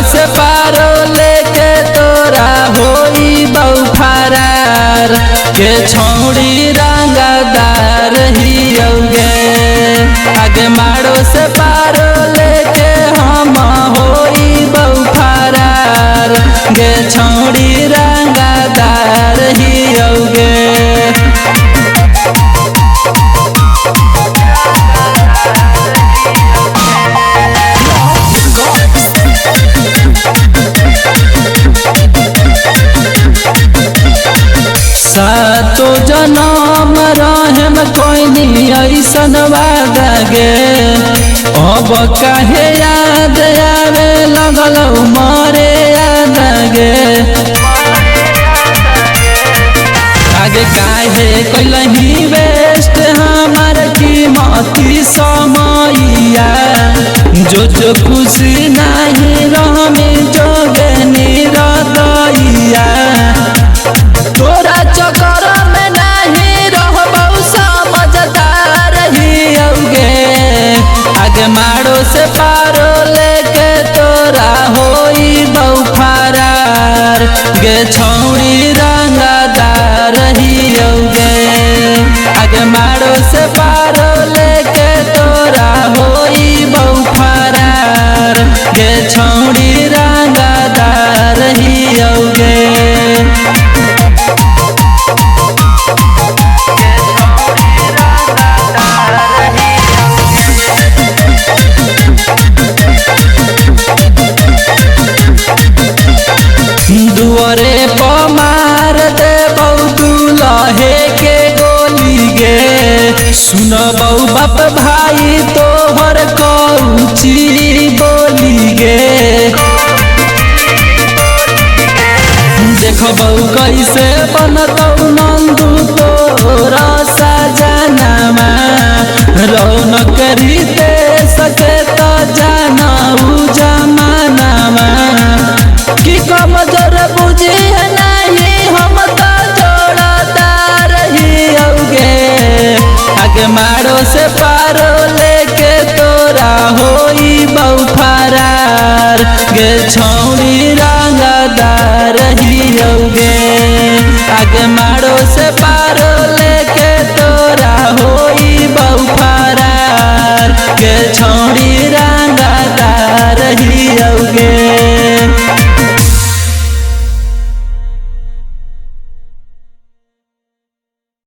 से पारो लेके तोरा होई बहु फरार के छौड़ी रंगदार हियौगे आगे मारो से पारो लेके हम होई बहु फरार गे छौड़ी रंगदार हियौगे। सातो जनम रहम कोई ऐसन वादा गे अब काहे याद आवे लगल मरे याद गे आगे काहे कैलही वेस्ट हमार कीमती समैया जो खुशी नहीं रहमी जोगे निरदैया तोरा चक्कर में नहीं रहबौ समझदार हियौगे आगे मारो से पारो लेके तोरा होई बहु फरार गे छौड़ी रंगदार हियौगे आगे मारो से पारो लेके तोरा होई बहु फरार गे छौड़ी रंगदार हियौगे। दुआरे पर मार दे दुल्हे के गोली गे सुनबौ बाप भाई तोहर कौची बोली गे देखबौ कैसे बनतौ नंदू तोरा सजनमा रौनक रीते सके तो जानऊ जमानामा कि कमजोर बुझी नहीं हम तो जोड़दार हियौगे आगे मारो से पारो लेके तोरा होई बहु फरार गे छौड़ी रंगदार हियौगे आगे मारो से पारो